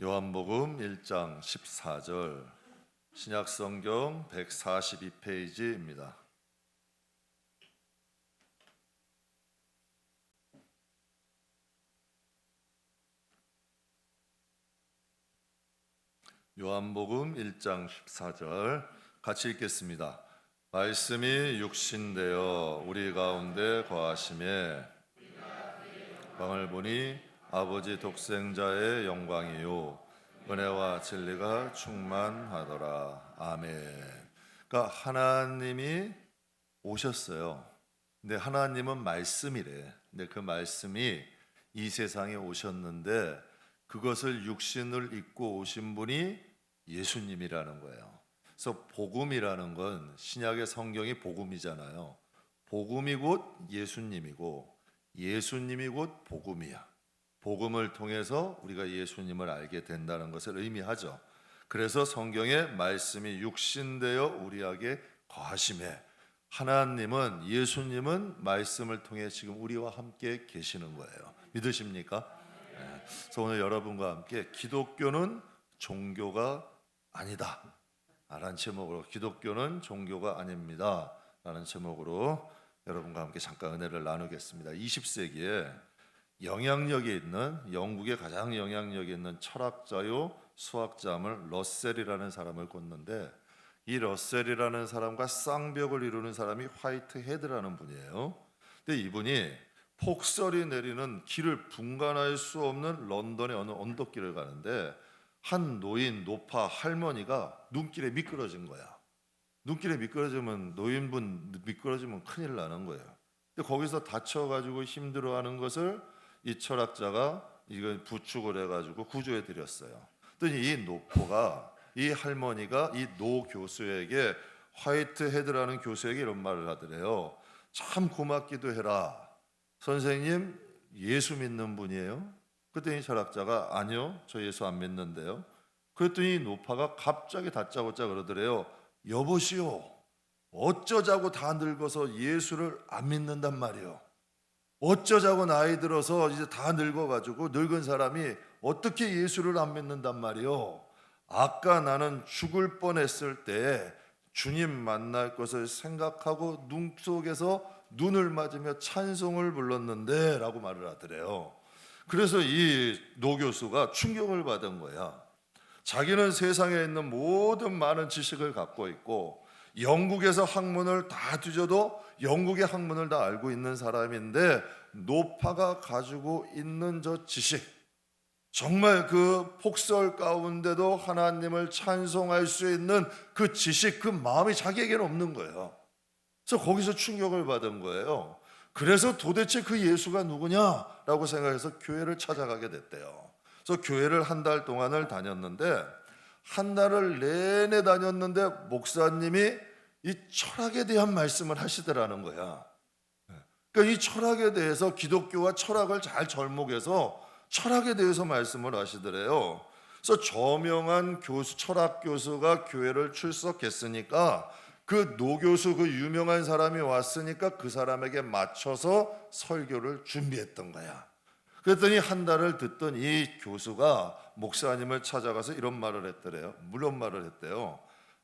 요한복음 1장 14절 신약성경 142페이지입니다. 요한복음 1장 14절 같이 읽겠습니다. 말씀이 육신되어 우리 가운데 거하심에 광을 보니 아버지 독생자의 영광이요 은혜와 진리가 충만하더라. 아멘. 그러니까 하나님이 오셨어요. 근데 하나님은 말씀이래. 근데 그 말씀이 이 세상에 오셨는데 그것을 육신을 입고 오신 분이 예수님이라는 거예요. 그래서 복음이라는 건 신약의 성경이 복음이잖아요. 복음이 곧 예수님이고 예수님이 곧 복음이야. 복음을 통해서 우리가 예수님을 알게 된다는 것을 의미하죠. 그래서 성경에 말씀이 육신되어 우리에게 거하심에 하나님은 예수님은 말씀을 통해 지금 우리와 함께 계시는 거예요. 믿으십니까? 네. 그래서 오늘 여러분과 함께 기독교는 종교가 아니다 라는 제목으로 기독교는 종교가 아닙니다 라는 제목으로 여러분과 함께 잠깐 은혜를 나누겠습니다. 20세기에 영향력이 있는 영국의 가장 영향력이 있는 철학자요 수학자를 러셀이라는 사람을 꽂는데 이 러셀이라는 사람과 쌍벽을 이루는 사람이 화이트 헤드라는 분이에요. 근데 이분이 폭설이 내리는 길을 분간할 수 없는 런던의 어느 언덕길을 가는데 한 노인 노파 할머니가 눈길에 미끄러진 거야. 눈길에 미끄러지면 노인분 미끄러지면 큰일 나는 거예요. 근데 거기서 다쳐가지고 힘들어하는 것을 이 철학자가 이걸 부축을 해가지고 구조해 드렸어요. 그랬더니 이 노포가 이 할머니가 이 노 교수에게 화이트 헤드라는 교수에게 이런 말을 하더래요. 참 고맙기도 해라. 선생님 예수 믿는 분이에요? 그랬더니 철학자가 아니요 저 예수 안 믿는데요. 그랬더니 노파가 갑자기 다짜고짜 그러더래요. 여보시오 어쩌자고 다 늙어서 예수를 안 믿는단 말이요. 어쩌자고 나이 들어서 이제 다 늙어가지고 늙은 사람이 어떻게 예수를 안 믿는단 말이요. 아까 나는 죽을 뻔했을 때 주님 만날 것을 생각하고 눈 속에서 눈을 맞으며 찬송을 불렀는데 라고 말을 하더래요. 그래서 이 노 교수가 충격을 받은 거야. 자기는 세상에 있는 모든 많은 지식을 갖고 있고 영국에서 학문을 다 뒤져도 영국의 학문을 다 알고 있는 사람인데 노파가 가지고 있는 저 지식, 정말 그 폭설 가운데도 하나님을 찬송할 수 있는 그 지식, 그 마음이 자기에게는 없는 거예요. 그래서 거기서 충격을 받은 거예요. 그래서 도대체 그 예수가 누구냐라고 생각해서 교회를 찾아가게 됐대요. 그래서 교회를 한 달 동안을 다녔는데 한 달을 내내 다녔는데 목사님이 이 철학에 대한 말씀을 하시더라는 거야. 그러니까 이 철학에 대해서 기독교와 철학을 잘 접목해서 철학에 대해서 말씀을 하시더래요. 그래서 저명한 교수, 철학 교수가 교회를 출석했으니까 그 노 교수, 그 유명한 사람이 왔으니까 그 사람에게 맞춰서 설교를 준비했던 거야. 그랬더니 한 달을 듣던 이 교수가 목사님을 찾아가서 이런 말을 했더래요. 물론 말을 했대요.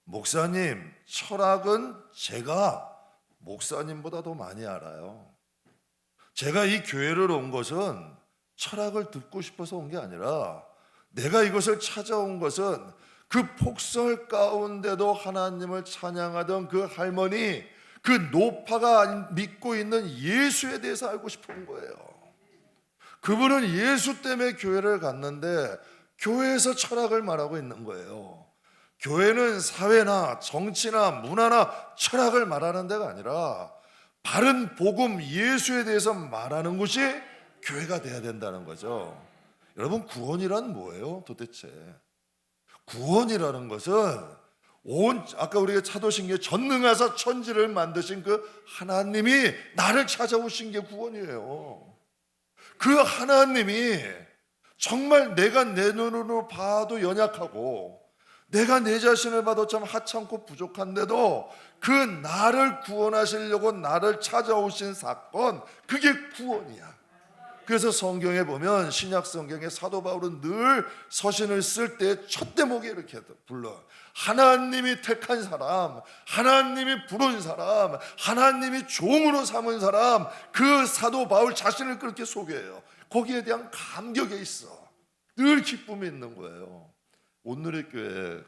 목사님, 철학은 제가 목사님보다 더 많이 알아요. 제가 이 교회를 온 것은 철학을 듣고 싶어서 온 게 아니라 내가 이것을 찾아온 것은 그 폭설 가운데도 하나님을 찬양하던 그 할머니, 그 노파가 믿고 있는 예수에 대해서 알고 싶은 거예요. 그분은 예수 때문에 교회를 갔는데 교회에서 철학을 말하고 있는 거예요. 교회는 사회나 정치나 문화나 철학을 말하는 데가 아니라 바른 복음 예수에 대해서 말하는 곳이 교회가 돼야 된다는 거죠. 여러분, 구원이란 뭐예요 도대체? 구원이라는 것은 아까 우리가 찾으신 게 전능하사 천지를 만드신 그 하나님이 나를 찾아오신 게 구원이에요. 그 하나님이 정말 내가 내 눈으로 봐도 연약하고 내가 내 자신을 봐도 참 하찮고 부족한데도 그 나를 구원하시려고 나를 찾아오신 사건, 그게 구원이야. 그래서 성경에 보면 신약 성경에 사도 바울은 늘 서신을 쓸 때 첫 대목에 이렇게 불러. 하나님이 택한 사람, 하나님이 부른 사람, 하나님이 종으로 삼은 사람, 그 사도 바울 자신을 그렇게 소개해요. 거기에 대한 감격에 있어. 늘 기쁨이 있는 거예요. 온누리 교회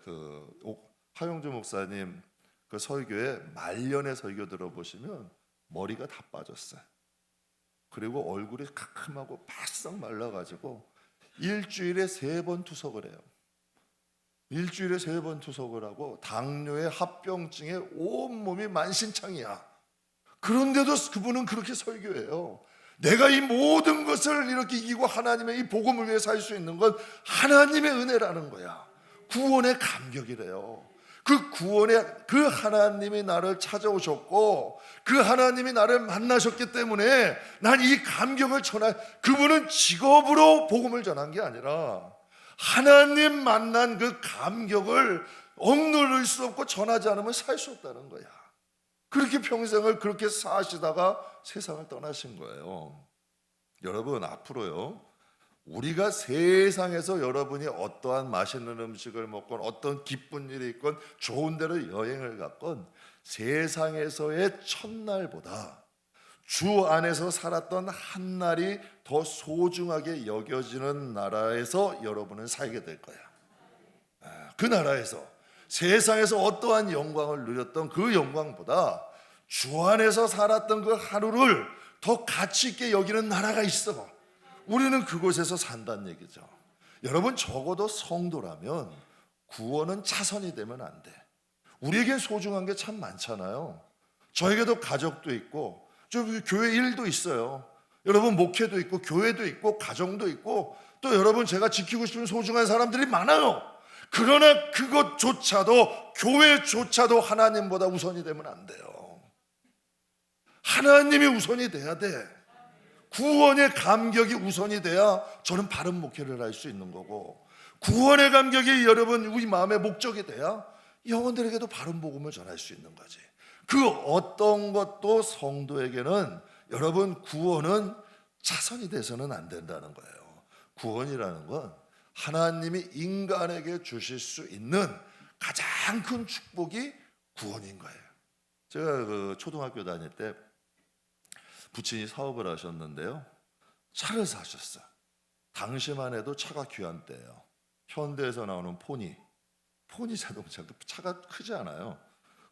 하용주 목사님 그 설교에 말년의 설교 들어보시면 머리가 다 빠졌어요. 그리고 얼굴이 캄캄하고 바싹 말라가지고 일주일에 3번 투석을 해요. 일주일에 3번 투석을 하고 당뇨에 합병증에 온몸이 만신창이야. 그런데도 그분은 그렇게 설교해요. 내가 이 모든 것을 이렇게 이기고 하나님의 이 복음을 위해 살 수 있는 건 하나님의 은혜라는 거야. 구원의 감격이래요. 그 구원의 그 하나님이 나를 찾아오셨고 그 하나님이 나를 만나셨기 때문에 난 이 감격을 그분은 직업으로 복음을 전한 게 아니라 하나님 만난 그 감격을 억누를 수 없고 전하지 않으면 살 수 없다는 거야. 그렇게 평생을 그렇게 사시다가 세상을 떠나신 거예요. 여러분, 앞으로요, 우리가 세상에서 여러분이 어떠한 맛있는 음식을 먹건 어떤 기쁜 일이 있건 좋은 데로 여행을 갔건 세상에서의 첫날보다 주 안에서 살았던 한 날이 더 소중하게 여겨지는 나라에서 여러분은 살게 될 거야. 그 나라에서 세상에서 어떠한 영광을 누렸던 그 영광보다 주 안에서 살았던 그 하루를 더 가치 있게 여기는 나라가 있어. 우리는 그곳에서 산다는 얘기죠. 여러분, 적어도 성도라면 구원은 차선이 되면 안 돼. 우리에겐 소중한 게 참 많잖아요. 저에게도 가족도 있고 저 교회 일도 있어요. 여러분, 목회도 있고 교회도 있고 가정도 있고 또 여러분 제가 지키고 싶은 소중한 사람들이 많아요. 그러나 그것조차도 교회조차도 하나님보다 우선이 되면 안 돼요. 하나님이 우선이 돼야 돼. 구원의 감격이 우선이 돼야 저는 바른 목회를 할 수 있는 거고, 구원의 감격이 여러분 우리 마음의 목적이 돼야 영혼들에게도 바른 복음을 전할 수 있는 거지. 그 어떤 것도 성도에게는 여러분 구원은 차선이 돼서는 안 된다는 거예요. 구원이라는 건 하나님이 인간에게 주실 수 있는 가장 큰 축복이 구원인 거예요. 제가 초등학교 다닐 때 부친이 사업을 하셨는데요, 차를 사셨어요. 당시만 해도 차가 귀한 때예요. 현대에서 나오는 포니 자동차, 그 차가 크지 않아요.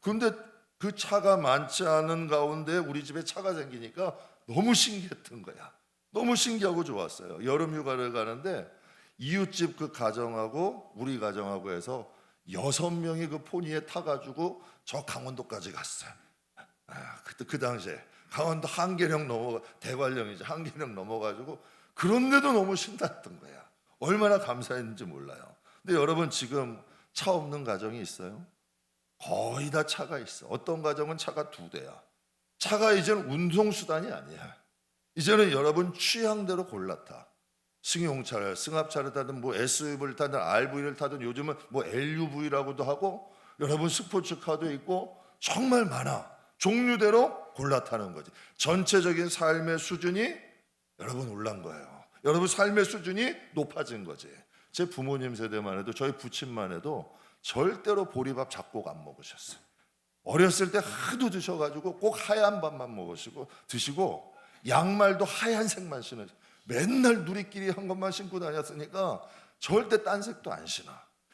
그런데 그 차가 많지 않은 가운데 우리 집에 차가 생기니까 너무 신기했던 거야. 너무 신기하고 좋았어요. 여름 휴가를 가는데 이웃집 그 가정하고 우리 가정하고 해서 6명이 그 포니에 타가지고 저 강원도까지 갔어요. 그때 그 당시에 강원도 한계령 대관령이죠. 한계령 넘어가지고, 그런데도 너무 신났던 거야. 얼마나 감사했는지 몰라요. 근데 여러분, 지금 차 없는 가정이 있어요? 거의 다 차가 있어. 어떤 가정은 차가 2대야. 차가 이제는 운송수단이 아니야. 이제는 여러분 취향대로 골라타. 승용차를, 승합차를 타든 뭐 SUV를 타든 RV를 타든 요즘은 뭐 LUV라고도 하고 여러분 스포츠카도 있고 정말 많아. 종류대로 골라타는 거지. 전체적인 삶의 수준이 여러분 올라간 거예요. 여러분 삶의 수준이 높아진 거지. 제 부모님 세대만 해도, 저희 부친만 해도 절대로 보리밥 잡곡 안 먹으셨어요. 어렸을 때 하도 드셔가지고 꼭 하얀 밥만 드시고 양말도 하얀색만 신으셨어요. 맨날 누리끼리 한 것만 신고 다녔으니까 절대 딴 색도 안 신어.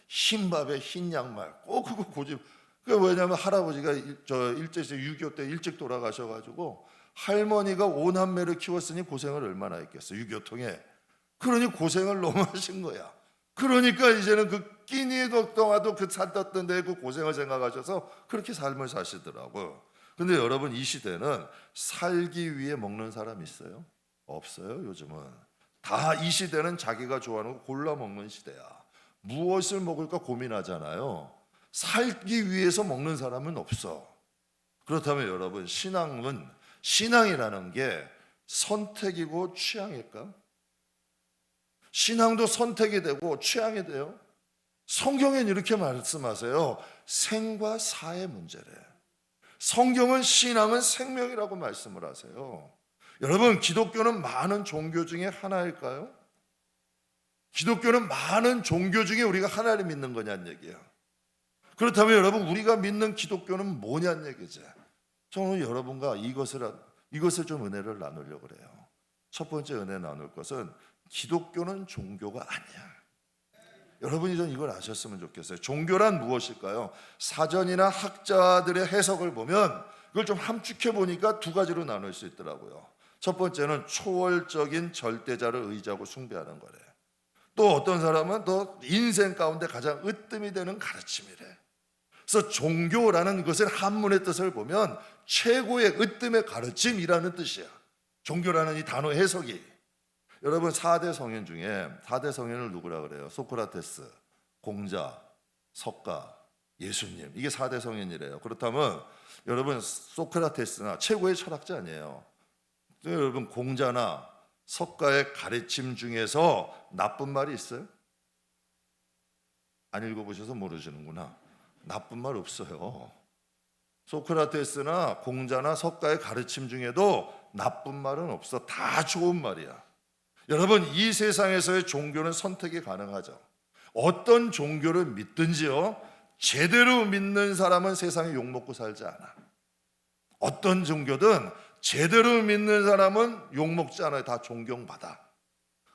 흰 밥에 흰 양말 꼭 그거 고집. 왜냐하면 할아버지가 일제시대 6.25 때 일찍 돌아가셔가지고 할머니가 5남매를 키웠으니 고생을 얼마나 했겠어, 6.25 통에. 그러니 고생을 너무 하신 거야. 그러니까 이제는 그 끼니 덕동화도 그 살떴던 데 그 고생을 생각하셔서 그렇게 삶을 사시더라고요. 근데 여러분, 이 시대는 살기 위해 먹는 사람 있어요? 없어요. 요즘은 다 이 시대는 자기가 좋아하는 거 골라 먹는 시대야. 무엇을 먹을까 고민하잖아요. 살기 위해서 먹는 사람은 없어. 그렇다면 여러분, 신앙이라는 게 선택이고 취향일까? 신앙도 선택이 되고 취향이 돼요. 성경엔 이렇게 말씀하세요. 생과 사의 문제래. 성경은 신앙은 생명이라고 말씀을 하세요. 여러분, 기독교는 많은 종교 중에 하나일까요? 기독교는 많은 종교 중에 우리가 하나를 믿는 거냐는 얘기예요. 그렇다면 여러분, 우리가 믿는 기독교는 뭐냐는 얘기죠. 저는 여러분과 이것을 좀 은혜를 나누려고 그래요. 첫 번째 은혜 나눌 것은 기독교는 종교가 아니야. 여러분이 좀 이걸 아셨으면 좋겠어요. 종교란 무엇일까요? 사전이나 학자들의 해석을 보면 그걸 좀 함축해 보니까 두 가지로 나눌 수 있더라고요. 첫 번째는 초월적인 절대자를 의지하고 숭배하는 거래요. 또 어떤 사람은 또 인생 가운데 가장 으뜸이 되는 가르침이래. 그래서 종교라는 것은 한문의 뜻을 보면 최고의 으뜸의 가르침이라는 뜻이야. 종교라는 이 단어 해석이. 여러분, 4대 성인 중에 4대 성인을 누구라 그래요? 소크라테스, 공자, 석가, 예수님. 이게 4대 성인이래요. 그렇다면 여러분, 소크라테스나 최고의 철학자 아니에요. 여러분, 공자나 석가의 가르침 중에서 나쁜 말이 있어요? 안 읽어보셔서 모르시는구나. 나쁜 말 없어요. 소크라테스나 공자나 석가의 가르침 중에도 나쁜 말은 없어. 다 좋은 말이야. 여러분, 이 세상에서의 종교는 선택이 가능하죠. 어떤 종교를 믿든지요, 제대로 믿는 사람은 세상에 욕먹고 살지 않아. 어떤 종교든 제대로 믿는 사람은 욕먹지 않아요. 다 존경받아.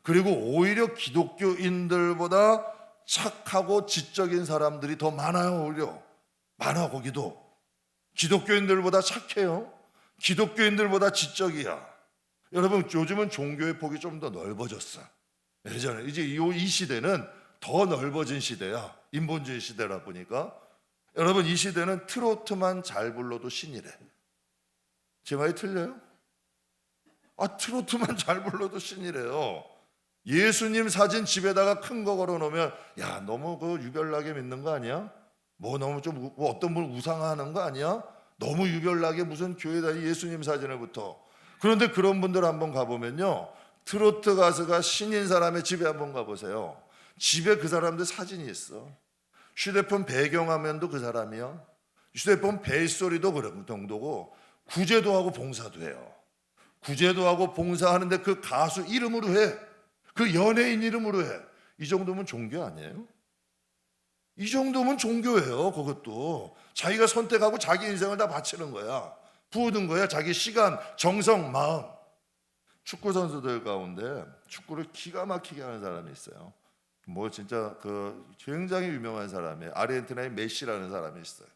그리고 오히려 기독교인들보다 착하고 지적인 사람들이 더 많아요. 오히려 많아. 거기도 기독교인들보다 착해요. 기독교인들보다 지적이야. 여러분, 요즘은 종교의 폭이 좀 더 넓어졌어. 예전에 이제 이 시대는 더 넓어진 시대야. 인본주의 시대라 보니까. 여러분, 이 시대는 트로트만 잘 불러도 신이래. 제 말이 틀려요? 트로트만 잘 불러도 신이래요. 예수님 사진 집에다가 큰 거 걸어놓으면, 야, 너무 그 유별나게 믿는 거 아니야? 뭐 너무 좀 어떤 분 우상화하는 거 아니야? 너무 유별나게 무슨 교회다 예수님 사진을 붙어. 그런데 그런 분들 한번 가보면요, 트로트 가수가 신인 사람의 집에 한번 가보세요. 집에 그 사람들 사진이 있어. 휴대폰 배경화면도 그 사람이야. 휴대폰 벨소리도 그런 정도고, 구제도 하고 봉사도 해요. 구제도 하고 봉사하는데 그 가수 이름으로 해. 그 연예인 이름으로 해. 이 정도면 종교 아니에요? 이 정도면 종교예요. 그것도 자기가 선택하고 자기 인생을 다 바치는 거야. 부어둔 거야. 자기 시간, 정성, 마음. 축구 선수들 가운데 축구를 기가 막히게 하는 사람이 있어요. 뭐 진짜 그 굉장히 유명한 사람이에요. 아르헨티나의 메시라는 사람이 있어요.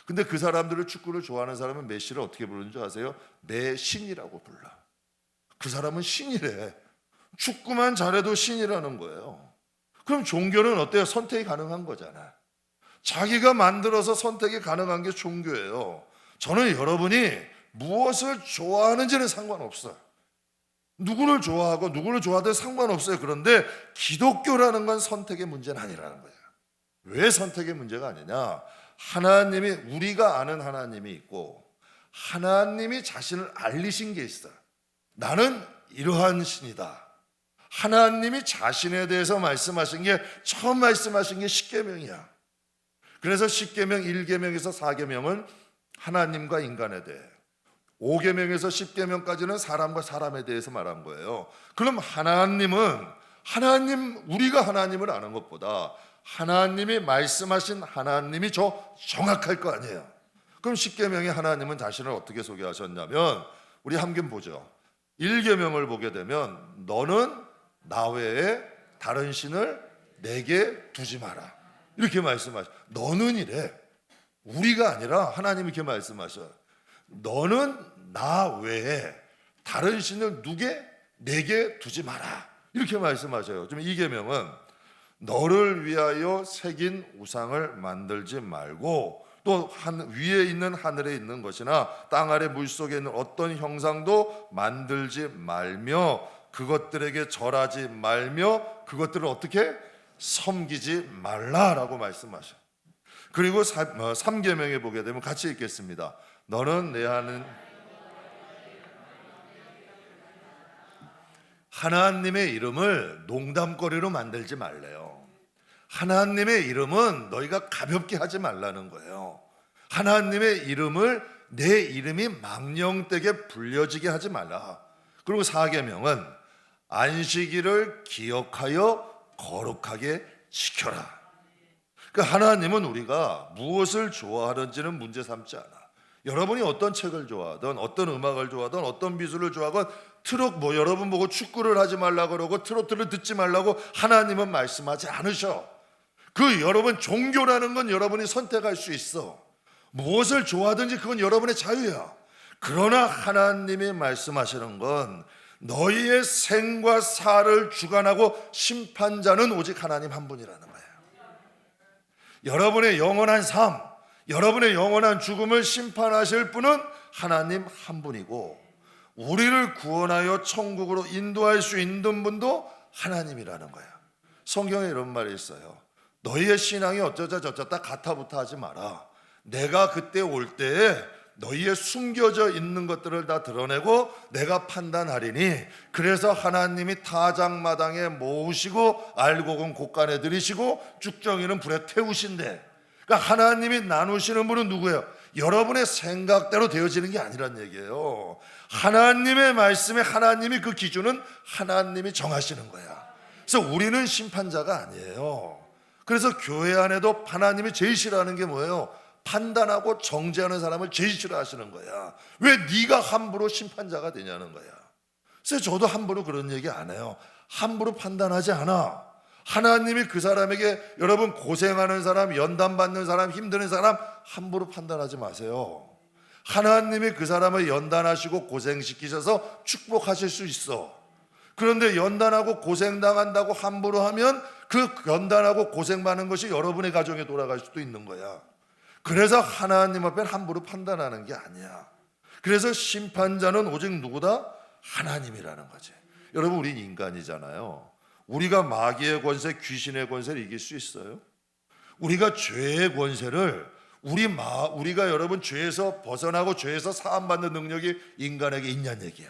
근데 그 사람들을, 축구를 좋아하는 사람은 메시를 어떻게 부르는 줄 아세요? 메신이라고 불러. 그 사람은 신이래. 축구만 잘해도 신이라는 거예요. 그럼 종교는 어때요? 선택이 가능한 거잖아. 자기가 만들어서 선택이 가능한 게 종교예요. 저는 여러분이 무엇을 좋아하는지는 상관없어요. 누구를 좋아하고 누구를 좋아하든 상관없어요. 그런데 기독교라는 건 선택의 문제는 아니라는 거예요. 왜 선택의 문제가 아니냐? 하나님이, 우리가 아는 하나님이 있고 하나님이 자신을 알리신 게 있어요. 나는 이러한 신이다. 하나님이 자신에 대해서 말씀하신 게, 처음 말씀하신 게 십계명이야. 그래서 십계명 1계명에서 4계명은 하나님과 인간에 대해, 5계명에서 10계명까지는 사람과 사람에 대해서 말한 거예요. 그럼 하나님은, 우리가 하나님을 아는 것보다 하나님이 말씀하신 하나님이 정확할 거 아니에요. 그럼 10계명에 하나님은 자신을 어떻게 소개하셨냐면, 우리 함께 보죠. 1계명을 보게 되면 너는 나 외에 다른 신을 내게 두지 마라, 이렇게 말씀하셔. 너는 이래. 우리가 아니라 하나님이 이렇게 말씀하셔요. 너는 나 외에 다른 신을 내게 두지 마라, 이렇게 말씀하셔요. 좀 2계명은 너를 위하여 새긴 우상을 만들지 말고, 또 위에 있는 하늘에 있는 것이나 땅 아래 물속에 있는 어떤 형상도 만들지 말며 그것들에게 절하지 말며 그것들을 어떻게 섬기지 말라라고 말씀하셔요. 그리고 3계명에 보게 되면 같이 읽겠습니다. 너는 내 하나님의 이름을 농담거리로 만들지 말래요. 하나님의 이름은 너희가 가볍게 하지 말라는 거예요. 하나님의 이름을 내 이름이 망령되게 불려지게 하지 말라. 그리고 4계명은 안식일을 기억하여 거룩하게 지켜라. 그러니까 하나님은 우리가 무엇을 좋아하는지는 문제 삼지 않아. 여러분이 어떤 책을 좋아하든 어떤 음악을 좋아하든 어떤 미술을 좋아하건 여러분 보고 축구를 하지 말라고 그러고 트로트를 듣지 말라고 하나님은 말씀하지 않으셔. 여러분 종교라는 건 여러분이 선택할 수 있어. 무엇을 좋아하든지 그건 여러분의 자유야. 그러나 하나님이 말씀하시는 건 너희의 생과 사를 주관하고 심판자는 오직 하나님 한 분이라는 거예요. 여러분의 영원한 삶, 여러분의 영원한 죽음을 심판하실 분은 하나님 한 분이고, 우리를 구원하여 천국으로 인도할 수 있는 분도 하나님이라는 거예요. 성경에 이런 말이 있어요. 너희의 신앙이 어쩌자 저쩌다 가타부타 하지 마라. 내가 그때 올 때에 너희의 숨겨져 있는 것들을 다 드러내고 내가 판단하리니, 그래서 하나님이 타작마당에 모으시고 알곡은 곳간에 들이시고 쭉정이는 불에 태우신대. 그러니까 하나님이 나누시는 분은 누구예요? 여러분의 생각대로 되어지는 게 아니란 얘기예요. 하나님의 말씀에 하나님이 그 기준은 하나님이 정하시는 거야. 그래서 우리는 심판자가 아니에요. 그래서 교회 안에도 하나님이 제일 싫어하는 게 뭐예요? 판단하고 정죄하는 사람을 제일 싫어하시는 거야. 왜 네가 함부로 심판자가 되냐는 거야. 그래서 저도 함부로 그런 얘기 안 해요. 함부로 판단하지 않아. 하나님이 그 사람에게, 여러분 고생하는 사람, 연단 받는 사람, 힘드는 사람 함부로 판단하지 마세요. 하나님이 그 사람을 연단하시고 고생시키셔서 축복하실 수 있어. 그런데 연단하고 고생당한다고 함부로 하면 그 연단하고 고생받는 것이 여러분의 가정에 돌아갈 수도 있는 거야. 그래서 하나님 앞에 함부로 판단하는 게 아니야. 그래서 심판자는 오직 누구다? 하나님이라는 거지. 여러분, 우린 인간이잖아요. 우리가 마귀의 권세, 귀신의 권세를 이길 수 있어요? 우리가 죄의 권세를 우리가 여러분 죄에서 벗어나고 죄에서 사함받는 능력이 인간에게 있냐는 얘기야.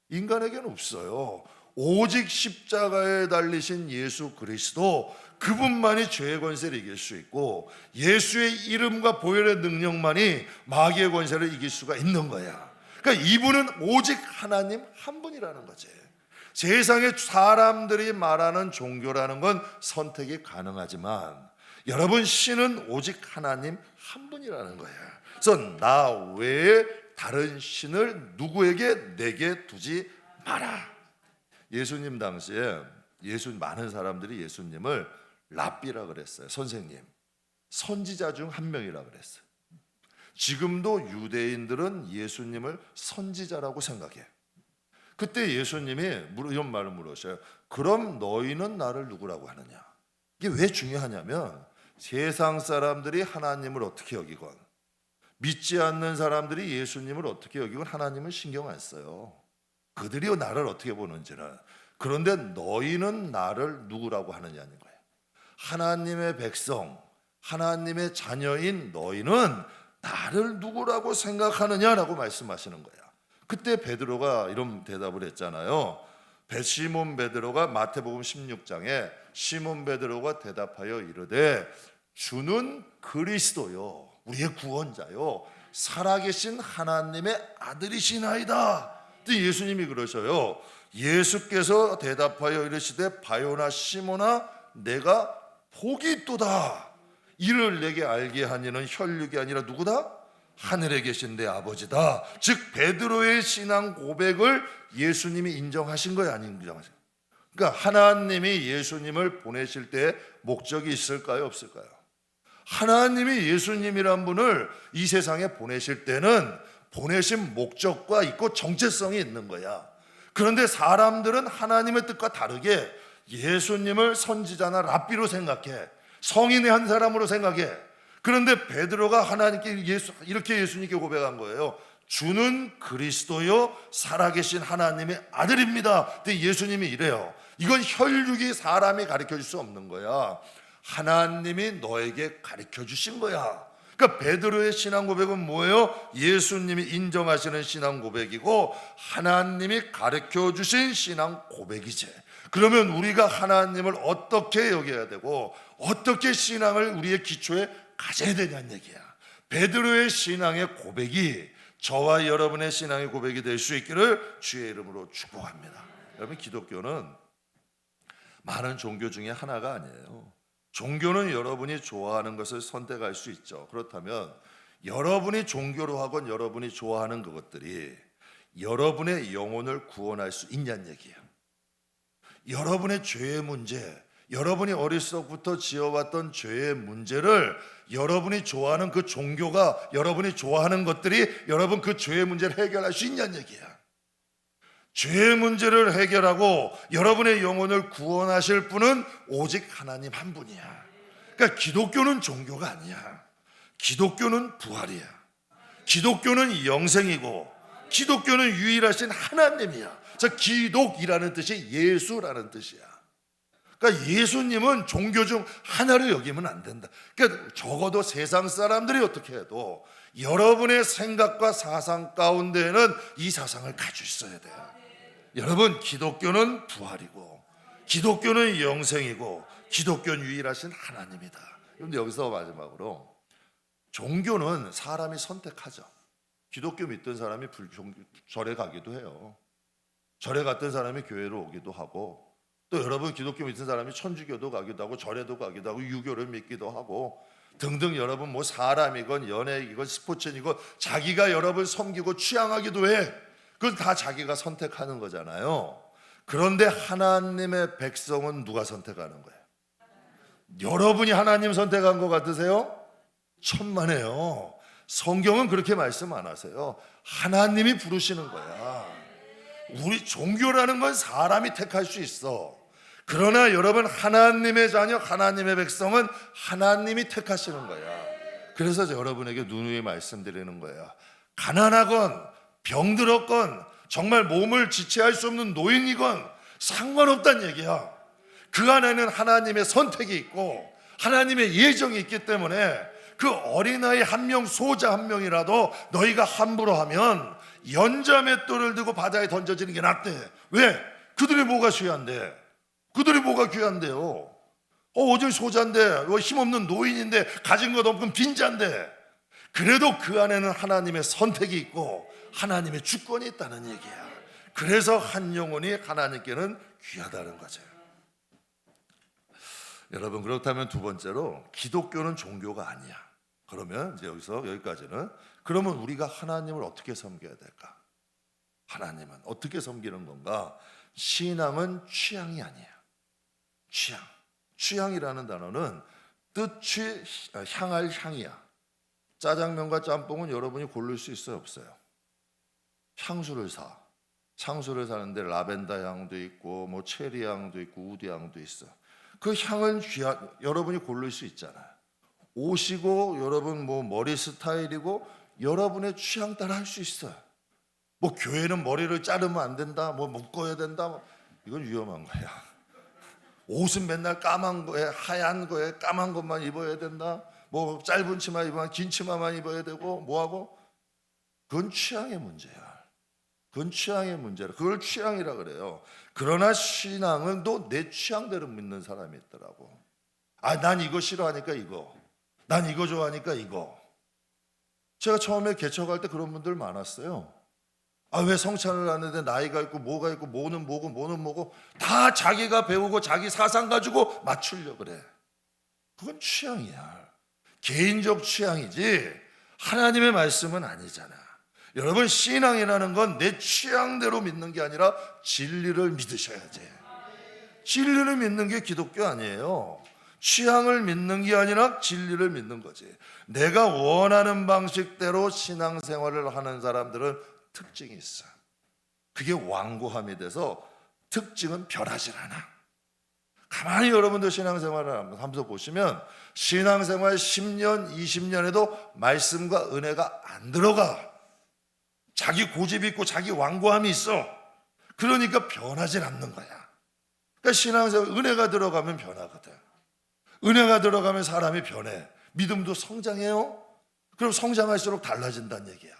인간에게는 없어요. 오직 십자가에 달리신 예수 그리스도, 그분만이 죄의 권세를 이길 수 있고, 예수의 이름과 보혈의 능력만이 마귀의 권세를 이길 수가 있는 거야. 그러니까 이분은 오직 하나님 한 분이라는 거지. 세상에 사람들이 말하는 종교라는 건 선택이 가능하지만, 여러분 신은 오직 하나님 한 분이라는 거예요. 그래서 나 외에 다른 신을 누구에게 내게 두지 마라. 예수님 당시에 많은 사람들이 예수님을 랍비라 그랬어요. 선생님, 선지자 중 한 명이라 그랬어요. 지금도 유대인들은 예수님을 선지자라고 생각해. 그때 예수님이 이런 말을 물으셔요. 그럼 너희는 나를 누구라고 하느냐? 이게 왜 중요하냐면, 세상 사람들이 하나님을 어떻게 여기건, 믿지 않는 사람들이 예수님을 어떻게 여기건 하나님을 신경 안 써요. 그들이 나를 어떻게 보는지는. 그런데 너희는 나를 누구라고 하느냐는 거예요. 하나님의 백성, 하나님의 자녀인 너희는 나를 누구라고 생각하느냐라고 말씀하시는 거야. 그때 베드로가 이런 대답을 했잖아요. 시몬 베드로가 마태복음 16장에 시몬 베드로가 대답하여 이르되 주는 그리스도요, 우리의 구원자요, 살아계신 하나님의 아들이시나이다. 예수님이 그러셔요. 예수께서 대답하여 이르시되 바요나 시몬아 내가 복이 있도다. 이를 내게 알게 하니는 혈육이 아니라 누구다? 하늘에 계신 내 아버지다. 즉 베드로의 신앙 고백을 예수님이 인정하신 거예요, 아닌 인정하신 거예요? 그러니까 하나님이 예수님을 보내실 때 목적이 있을까요, 없을까요? 하나님이 예수님이란 분을 이 세상에 보내실 때는 보내신 목적과 있고 정체성이 있는 거야. 그런데 사람들은 하나님의 뜻과 다르게 예수님을 선지자나 랍비로 생각해. 성인의 한 사람으로 생각해. 그런데 베드로가 하나님께 이렇게 예수님께 고백한 거예요. 주는 그리스도요, 살아계신 하나님의 아들입니다. 근데 예수님이 이래요. 이건 혈육이 사람이 가르쳐 줄 수 없는 거야. 하나님이 너에게 가르쳐 주신 거야. 그러니까 베드로의 신앙 고백은 뭐예요? 예수님이 인정하시는 신앙 고백이고 하나님이 가르쳐 주신 신앙 고백이지. 그러면 우리가 하나님을 어떻게 여겨야 되고 어떻게 신앙을 우리의 기초에 가져야 되냐는 얘기야. 베드로의 신앙의 고백이 저와 여러분의 신앙의 고백이 될 수 있기를 주의 이름으로 축복합니다. 여러분, 기독교는 많은 종교 중에 하나가 아니에요. 종교는 여러분이 좋아하는 것을 선택할 수 있죠. 그렇다면 여러분이 종교로 하건 여러분이 좋아하는 그것들이 여러분의 영혼을 구원할 수 있냐는 얘기예요. 여러분의 죄의 문제, 여러분이 어릴 적부터 지어왔던 죄의 문제를 여러분이 좋아하는 그 종교가, 여러분이 좋아하는 것들이 여러분 그 죄의 문제를 해결할 수 있냐는 얘기야. 죄의 문제를 해결하고 여러분의 영혼을 구원하실 분은 오직 하나님 한 분이야. 그러니까 기독교는 종교가 아니야. 기독교는 부활이야. 기독교는 영생이고 기독교는 유일하신 하나님이야. 자, 기독이라는 뜻이 예수라는 뜻이야. 그러니까 예수님은 종교 중 하나를 여기면 안 된다. 그러니까 적어도 세상 사람들이 어떻게 해도 여러분의 생각과 사상 가운데는 이 사상을 가지고 있어야 돼요. 여러분, 기독교는 부활이고 기독교는 영생이고 기독교는 유일하신 하나님이다. 그런데 여기서 마지막으로 종교는 사람이 선택하죠. 기독교 믿던 사람이 절에 가기도 해요. 절에 갔던 사람이 교회로 오기도 하고, 또 여러분 기독교 믿는 사람이 천주교도 가기도 하고 절에도 가기도 하고 유교를 믿기도 하고 등등, 여러분 뭐 사람이건 연예이건 스포츠이건 자기가 여러분 섬기고 취향하기도 해. 그건 다 자기가 선택하는 거잖아요. 그런데 하나님의 백성은 누가 선택하는 거예요? 여러분이 하나님 선택한 것 같으세요? 천만에요. 성경은 그렇게 말씀 안 하세요. 하나님이 부르시는 거야. 우리 종교라는 건 사람이 택할 수 있어. 그러나 여러분, 하나님의 자녀, 하나님의 백성은 하나님이 택하시는 거야. 그래서 여러분에게 누누이 말씀드리는 거예요. 가난하건 병들었건 정말 몸을 지체할 수 없는 노인이건 상관없다는 얘기야. 그 안에는 하나님의 선택이 있고 하나님의 예정이 있기 때문에 그 어린아이 한 명, 소자 한 명이라도 너희가 함부로 하면 연자맷돌을 들고 바다에 던져지는 게 낫대. 왜? 그들이 뭐가 귀한데? 그들이 뭐가 귀한데요? 어제 소자인데, 힘없는 노인인데, 가진 것 없고 빈자인데, 그래도 그 안에는 하나님의 선택이 있고 하나님의 주권이 있다는 얘기야. 그래서 한 영혼이 하나님께는 귀하다는 거죠. 여러분, 그렇다면 두 번째로 기독교는 종교가 아니야. 그러면 이제 여기까지는, 그러면 우리가 하나님을 어떻게 섬겨야 될까? 하나님은 어떻게 섬기는 건가? 신앙은 취향이 아니야. 취향이라는 단어는 뜻이 향할 향이야. 짜장면과 짬뽕은 여러분이 고를 수 있어요, 없어요? 향수를 사는데 라벤더 향도 있고 뭐 체리 향도 있고 우드 향도 있어. 그 향은 여러분이 고를 수 있잖아요. 옷이고 여러분 뭐 머리 스타일이고 여러분의 취향 따라 할 수 있어요. 뭐 교회는 머리를 자르면 안 된다, 뭐 묶어야 된다, 이건 위험한 거야. 옷은 맨날 까만 거에, 하얀 거에 까만 것만 입어야 된다, 뭐 짧은 치마 입으면 긴 치마만 입어야 되고 뭐하고, 그건 취향의 문제야. 그건 취향의 문제라. 그걸 취향이라 그래요. 그러나 신앙은 또 내 취향대로 믿는 사람이 있더라고. 난 이거 싫어하니까 이거, 난 이거 좋아하니까 이거. 제가 처음에 개척할 때 그런 분들 많았어요. 왜 성찬을 하는데 나이가 있고 뭐가 있고 뭐는 뭐고 뭐는 뭐고 다 자기가 배우고 자기 사상 가지고 맞추려고 그래. 그건 취향이야. 개인적 취향이지 하나님의 말씀은 아니잖아. 여러분, 신앙이라는 건 내 취향대로 믿는 게 아니라 진리를 믿으셔야지. 진리를 믿는 게 기독교 아니에요. 취향을 믿는 게 아니라 진리를 믿는 거지. 내가 원하는 방식대로 신앙생활을 하는 사람들은 특징이 있어. 그게 완고함이 돼서 특징은 변하질 않아. 가만히 여러분들 신앙생활을 하면서 보시면 신앙생활 10년, 20년에도 말씀과 은혜가 안 들어가. 자기 고집이 있고 자기 완고함이 있어. 그러니까 변하질 않는 거야. 그러니까 신앙생활 은혜가 들어가면 변하거든. 은혜가 들어가면 사람이 변해. 믿음도 성장해요. 그럼 성장할수록 달라진다는 얘기야.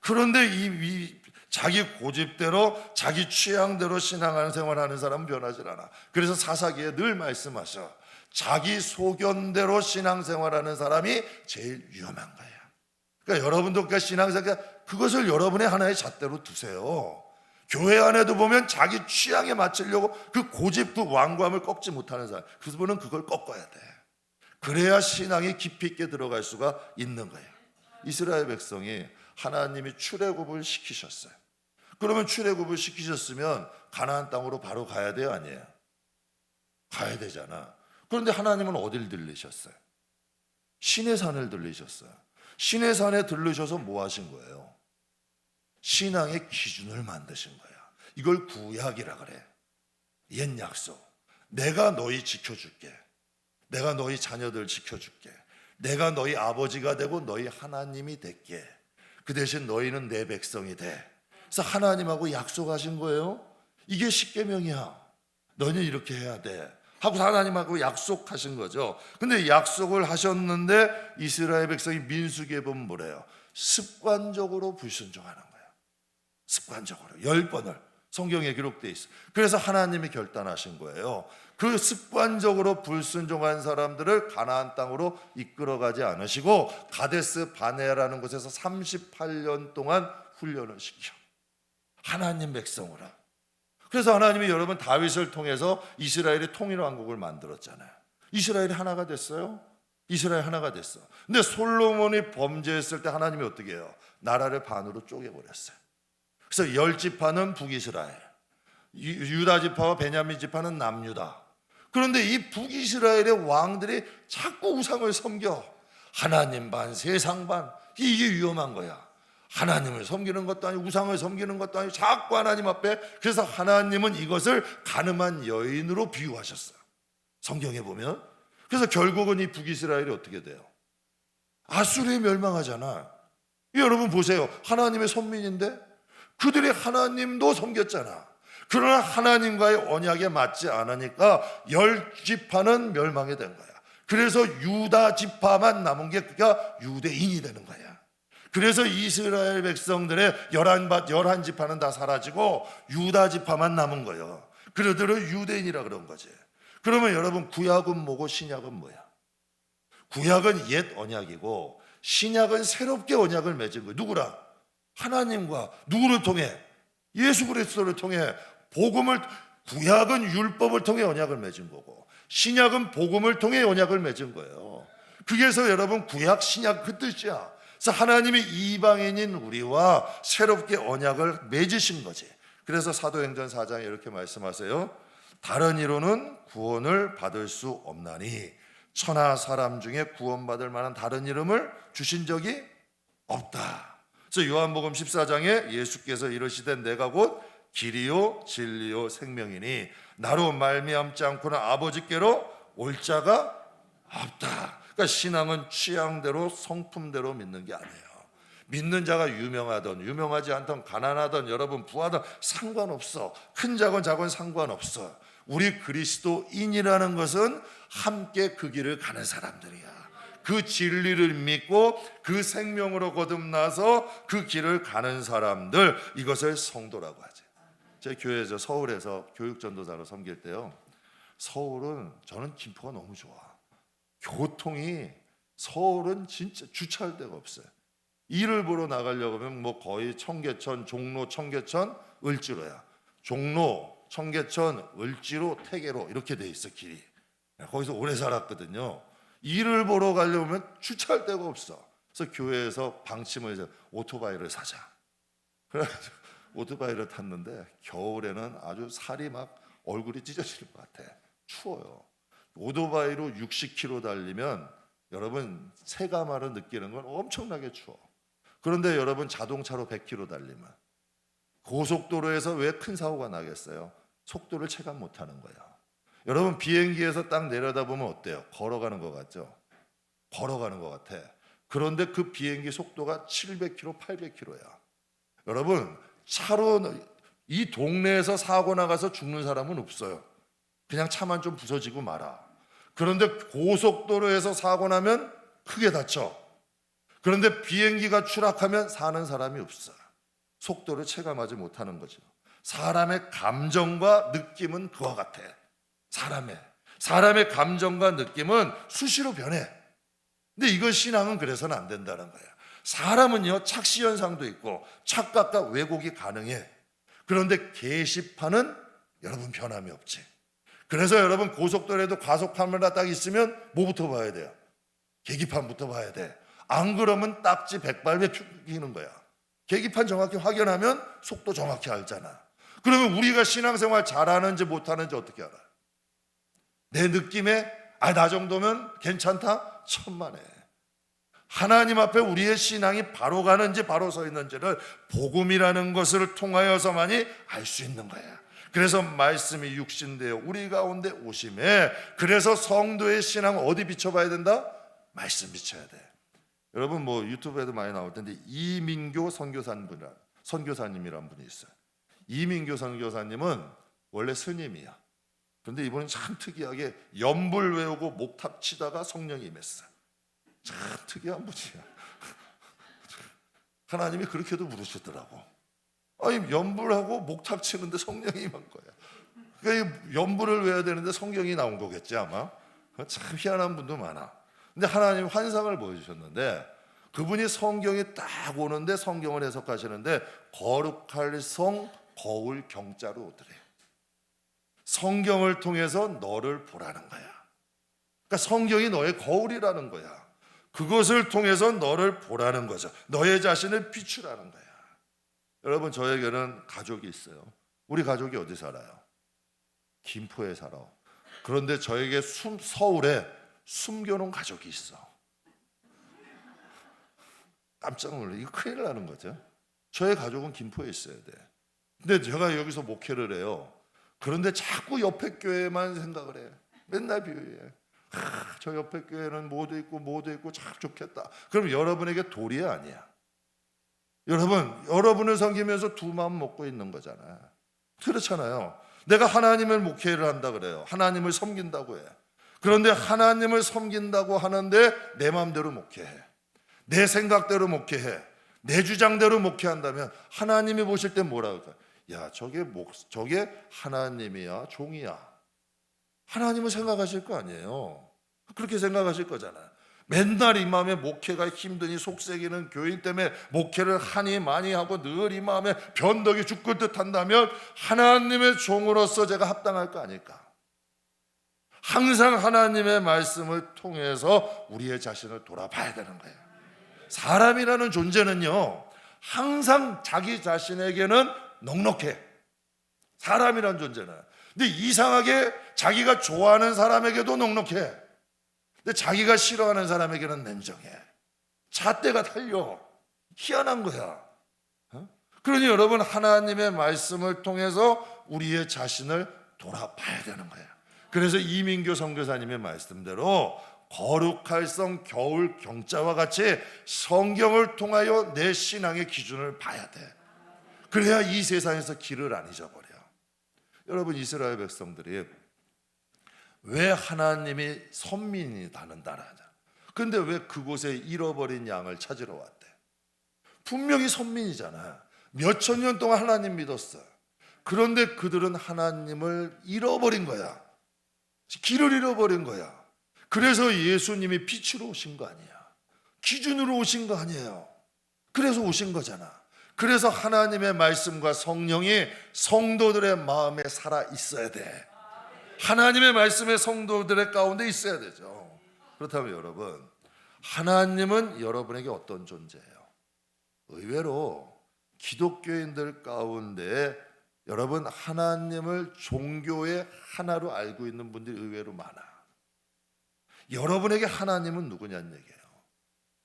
그런데 이 자기 고집대로 자기 취향대로 신앙하는 생활하는 사람은 변하질 않아. 그래서 사사기에 늘 말씀하셔. 자기 소견대로 신앙생활하는 사람이 제일 위험한 거야. 그러니까 여러분도 신앙생활 그것을 여러분의 하나의 잣대로 두세요. 교회 안에도 보면 자기 취향에 맞추려고 그 고집, 그 완고함을 꺾지 못하는 사람, 그분은 그걸 꺾어야 돼. 그래야 신앙이 깊이 있게 들어갈 수가 있는 거예요. 이스라엘 백성이 하나님이 출애굽을 시키셨어요. 그러면 출애굽을 시키셨으면 가나안 땅으로 바로 가야 돼요, 아니에요? 가야 되잖아. 그런데 하나님은 어딜 들리셨어요? 시내산을 들리셨어요. 시내산에 들르셔서 뭐 하신 거예요? 신앙의 기준을 만드신 거야. 이걸 구약이라 그래. 옛 약속. 내가 너희 지켜줄게. 내가 너희 자녀들 지켜줄게. 내가 너희 아버지가 되고 너희 하나님이 될게. 그 대신 너희는 내 백성이 돼. 그래서 하나님하고 약속하신 거예요. 이게 십계명이야. 너는 이렇게 해야 돼 하고 하나님하고 약속하신 거죠. 근데 약속을 하셨는데 이스라엘 백성이 민수기에 보면 뭐래요? 습관적으로 불순종하는 거예요. 습관적으로 10번을 성경에 기록되어 있어요. 그래서 하나님이 결단하신 거예요. 그 습관적으로 불순종한 사람들을 가나안 땅으로 이끌어가지 않으시고 가데스 바네라는 곳에서 38년 동안 훈련을 시켜 하나님 백성으로. 그래서 하나님이 여러분 다윗을 통해서 이스라엘의 통일왕국을 만들었잖아요. 이스라엘이 하나가 됐어요. 이스라엘 하나가 됐어. 근데 솔로몬이 범죄했을 때 하나님이 어떻게 해요? 나라를 반으로 쪼개버렸어요. 그래서 10지파는 북이스라엘, 유다 지파와 베냐민 지파는 남유다. 그런데 이 북이스라엘의 왕들이 자꾸 우상을 섬겨. 하나님 반 세상 반. 이게 위험한 거야. 하나님을 섬기는 것도 아니고 우상을 섬기는 것도 아니고 자꾸 하나님 앞에. 그래서 하나님은 이것을 가늠한 여인으로 비유하셨어요, 성경에 보면. 그래서 결국은 이 북이스라엘이 어떻게 돼요? 아수르에 멸망하잖아. 여러분 보세요. 하나님의 선민인데 그들이 하나님도 섬겼잖아. 그러나 하나님과의 언약에 맞지 않으니까 10지파는 멸망이 된 거야. 그래서 유다 지파만 남은 게 그가 유대인이 되는 거야. 그래서 이스라엘 백성들의 11지파는 다 사라지고 유다 지파만 남은 거예요. 그들은 유대인이라 그런 거지. 그러면 여러분 구약은 뭐고 신약은 뭐야? 구약은 옛 언약이고 신약은 새롭게 언약을 맺은 거예요. 누구랑? 하나님과. 누구를 통해? 예수 그리스도를 통해. 구약은 율법을 통해 언약을 맺은 거고 신약은 복음을 통해 언약을 맺은 거예요. 그래서 여러분 구약 신약 그 뜻이야. 그래서 하나님이 이방인인 우리와 새롭게 언약을 맺으신 거지. 그래서 사도행전 4장에 이렇게 말씀하세요. 다른 이로는 구원을 받을 수 없나니 천하 사람 중에 구원받을 만한 다른 이름을 주신 적이 없다. 그래서 요한복음 14장에 예수께서 이르시되 내가 곧 길이요 진리요 생명이니 나로 말미암지 않고는 아버지께로 올 자가 없다. 그러니까 신앙은 취향대로 성품대로 믿는 게 아니에요. 믿는 자가 유명하던 유명하지 않던 가난하던 여러분 부하던 상관없어. 큰 작은 상관없어. 우리 그리스도인이라는 것은 함께 그 길을 가는 사람들이야. 그 진리를 믿고 그 생명으로 거듭나서 그 길을 가는 사람들, 이것을 성도라고 하죠. 제 교회에서 서울에서 교육전도사로 섬길 때요, 서울은 저는 김포가 너무 좋아. 교통이 서울은 진짜 주차할 데가 없어요. 일을 보러 나가려고 하면 뭐 거의 청계천, 종로, 청계천, 을지로야. 종로, 청계천, 을지로, 태계로 이렇게 돼 있어 길이. 거기서 오래 살았거든요. 일을 보러 가려면 주차할 데가 없어. 그래서 교회에서 방침을 해서 오토바이를 사자. 그래가지고 오토바이를 탔는데 겨울에는 아주 살이 막 얼굴이 찢어지는 것 같아. 추워요. 오토바이로 60km 달리면 여러분 체감하러 느끼는 건 엄청나게 추워. 그런데 여러분 자동차로 100km 달리면 고속도로에서 왜 큰 사고가 나겠어요? 속도를 체감 못하는 거야. 여러분 비행기에서 딱 내려다보면 어때요? 걸어가는 것 같죠? 걸어가는 것 같아. 그런데 그 비행기 속도가 700km, 800km야. 여러분 차로 이 동네에서 사고 나가서 죽는 사람은 없어요. 그냥 차만 좀 부서지고 말아. 그런데 고속도로에서 사고 나면 크게 다쳐. 그런데 비행기가 추락하면 사는 사람이 없어. 속도를 체감하지 못하는 거죠. 사람의 감정과 느낌은 그와 같아. 사람의 감정과 느낌은 수시로 변해. 근데 이거 신앙은 그래서는 안 된다는 거야. 사람은요 착시 현상도 있고 착각과 왜곡이 가능해. 그런데 게시판은 여러분 변함이 없지. 그래서 여러분 고속도로에도 과속 카메라 딱 있으면 뭐부터 봐야 돼요? 계기판부터 봐야 돼. 안 그러면 딱지 100발배 피는 거야. 계기판 정확히 확인하면 속도 정확히 알잖아. 그러면 우리가 신앙생활 잘하는지 못하는지 어떻게 알아? 내 느낌에 나 정도면 괜찮다? 천만에. 하나님 앞에 우리의 신앙이 바로 가는지 바로 서 있는지를 복음이라는 것을 통하여서만이 알 수 있는 거야. 그래서 말씀이 육신되어 우리 가운데 오심에, 그래서 성도의 신앙 어디 비춰봐야 된다? 말씀 비춰야 돼. 여러분 뭐 유튜브에도 많이 나올 텐데 이민교 선교사님이란 분이 있어요. 이민교 선교사님은 원래 스님이야. 그런데 이분은 참 특이하게 연불 외우고 목탁 치다가 성령이 임했어. 참 특이한 분이야. 하나님이 그렇게도 부르시더라고. 아니 연불하고 목탁 치는데 성령이 임한 거야. 그러니까 연불을 외워야 되는데 성경이 나온 거겠지 아마. 참 희한한 분도 많아. 근데 하나님 환상을 보여주셨는데 그분이 성경이 딱 오는데 성경을 해석하시는데 거룩할 성 거울 경자로 오더래. 성경을 통해서 너를 보라는 거야. 그러니까 성경이 너의 거울이라는 거야. 그것을 통해서 너를 보라는 거죠. 너의 자신을 비추라는 거야. 여러분 저에게는 가족이 있어요. 우리 가족이 어디 살아요? 김포에 살아. 그런데 저에게 서울에 숨겨놓은 가족이 있어. 깜짝 놀래. 이거 큰일 나는 거죠. 저의 가족은 김포에 있어야 돼. 근데 제가 여기서 목회를 해요. 그런데 자꾸 옆에 교회만 생각을 해. 맨날 비유해. 저 옆에 교회는 뭐도 있고 참 좋겠다. 그럼 여러분에게 도리 아니야. 여러분을 섬기면서 두 마음 먹고 있는 거잖아. 그렇잖아요. 내가 하나님을 목회를 한다 그래요. 하나님을 섬긴다고 해. 그런데 하나님을 섬긴다고 하는데 내 마음대로 목회해. 내 생각대로 목회해. 내 주장대로 목회한다면 하나님이 보실 때 뭐라 그럴까? 야, 저게 하나님이야, 종이야. 하나님은 생각하실 거 아니에요. 그렇게 생각하실 거잖아. 맨날 이 마음에 목회가 힘드니 속색이는 교인 때문에 목회를 하니 많이 하고 늘 이 마음에 변덕이 죽을 듯 한다면 하나님의 종으로서 제가 합당할 거 아닐까? 항상 하나님의 말씀을 통해서 우리의 자신을 돌아봐야 되는 거예요. 사람이라는 존재는요 항상 자기 자신에게는 넉넉해. 사람이라는 존재는. 근데 이상하게 자기가 좋아하는 사람에게도 넉넉해. 근데 자기가 싫어하는 사람에게는 냉정해. 잣대가 달려. 희한한 거야. 그러니 여러분 하나님의 말씀을 통해서 우리의 자신을 돌아봐야 되는 거야. 그래서 이민교 선교사님의 말씀대로 거룩할 성 겨울 경자와 같이 성경을 통하여 내 신앙의 기준을 봐야 돼. 그래야 이 세상에서 길을 안 잊어버려. 여러분 이스라엘 백성들이 왜 하나님이 선민이다는 나라냐? 근데 왜 그곳에 잃어버린 양을 찾으러 왔대? 분명히 선민이잖아. 몇천 년 동안 하나님 믿었어. 그런데 그들은 하나님을 잃어버린 거야. 길을 잃어버린 거야. 그래서 예수님이 빛으로 오신 거 아니야. 기준으로 오신 거 아니에요. 그래서 오신 거잖아. 그래서 하나님의 말씀과 성령이 성도들의 마음에 살아 있어야 돼. 하나님의 말씀의 성도들의 가운데 있어야 되죠. 그렇다면 여러분, 하나님은 여러분에게 어떤 존재예요? 의외로 기독교인들 가운데 여러분 하나님을 종교의 하나로 알고 있는 분들이 의외로 많아. 여러분에게 하나님은 누구냐는 얘기예요.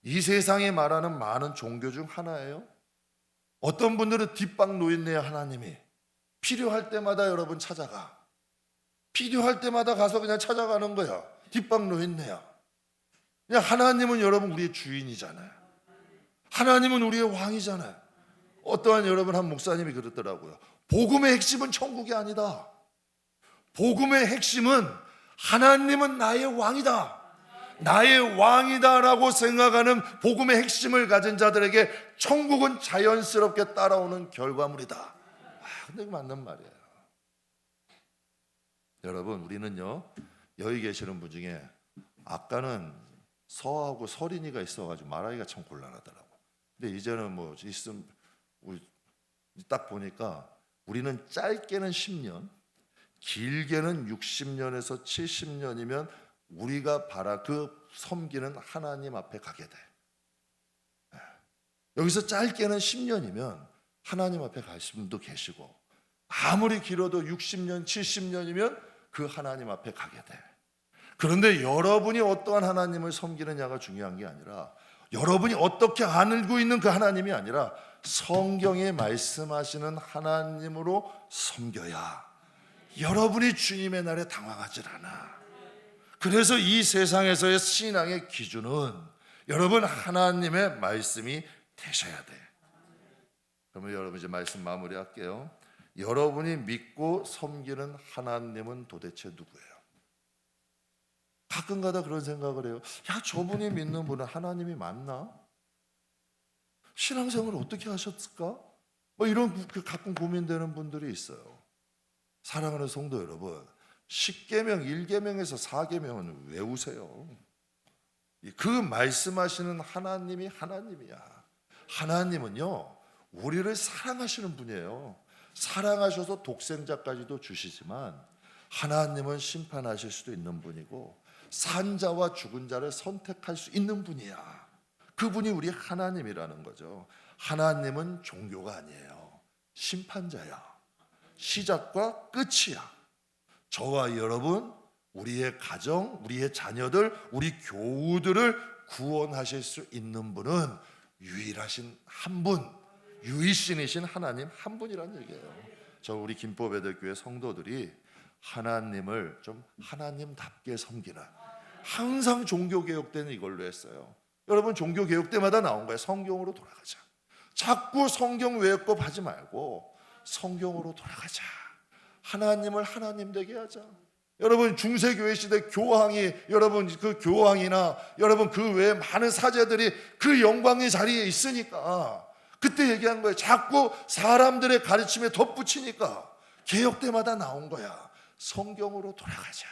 이 세상에 말하는 많은 종교 중 하나예요. 어떤 분들은 뒷방 노인네요. 하나님이 필요할 때마다 여러분 찾아가. 필요할 때마다 가서 그냥 찾아가는 거야. 뒷방 노인네야. 그냥 하나님은 여러분 우리의 주인이잖아요. 하나님은 우리의 왕이잖아요. 어떠한 여러분 한 목사님이 그랬더라고요. 복음의 핵심은 천국이 아니다. 복음의 핵심은 하나님은 나의 왕이다. 나의 왕이다라고 생각하는 복음의 핵심을 가진 자들에게 천국은 자연스럽게 따라오는 결과물이다. 근데 이거 맞는 말이에요. 여러분 우리는요 여기 계시는 분 중에 아까는 서하고 서린이가 있어가지고 말하기가 참 곤란하더라고. 근데 이제는 뭐 있음 우리 딱 보니까 우리는 짧게는 10년, 길게는 60년에서 70년이면 우리가 그 섬기는 하나님 앞에 가게 돼. 여기서 짧게는 10년이면 하나님 앞에 가신 분도 계시고, 아무리 길어도 60년, 70년이면 그 하나님 앞에 가게 돼. 그런데 여러분이 어떠한 하나님을 섬기느냐가 중요한 게 아니라, 여러분이 어떻게 알고 있는 그 하나님이 아니라 성경에 말씀하시는 하나님으로 섬겨야 여러분이 주님의 날에 당황하질 않아. 그래서 이 세상에서의 신앙의 기준은 여러분 하나님의 말씀이 되셔야 돼. 그러면 여러분 이제 말씀 마무리할게요. 여러분이 믿고 섬기는 하나님은 도대체 누구예요? 가끔가다 그런 생각을 해요. 야, 저분이 믿는 분은 하나님이 맞나? 신앙생활을 어떻게 하셨을까? 뭐 이런 가끔 고민되는 분들이 있어요. 사랑하는 성도 여러분, 10계명, 1계명에서 4계명은 외우세요. 그 말씀하시는 하나님이 하나님이야. 하나님은요, 우리를 사랑하시는 분이에요. 사랑하셔서 독생자까지도 주시지만 하나님은 심판하실 수도 있는 분이고 산자와 죽은 자를 선택할 수 있는 분이야. 그분이 우리 하나님이라는 거죠. 하나님은 종교가 아니에요. 심판자야. 시작과 끝이야. 저와 여러분, 우리의 가정, 우리의 자녀들, 우리 교우들을 구원하실 수 있는 분은 유일하신 한 분, 유일신이신 하나님 한 분이라는 얘기예요. 저 우리 김포배들교회 성도들이 하나님을 좀 하나님답게 섬기는, 항상 종교개혁 때는 이걸로 했어요. 여러분, 종교개혁 때마다 나온 거예요. 성경으로 돌아가자. 자꾸 성경 외법 하지 말고 성경으로 돌아가자. 하나님을 하나님 되게 하자. 여러분, 중세교회 시대 교황이, 여러분 그 교황이나 여러분 그 외에 많은 사제들이 그 영광의 자리에 있으니까 그때 얘기한 거예요. 자꾸 사람들의 가르침에 덧붙이니까 개혁 때마다 나온 거야. 성경으로 돌아가자.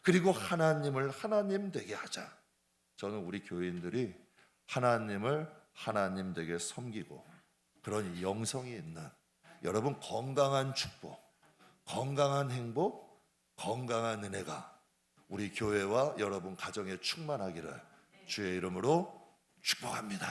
그리고 하나님을 하나님 되게 하자. 저는 우리 교인들이 하나님을 하나님 되게 섬기고 그런 영성이 있는 여러분 건강한 축복, 건강한 행복, 건강한 은혜가 우리 교회와 여러분 가정에 충만하기를 주의 이름으로 축복합니다.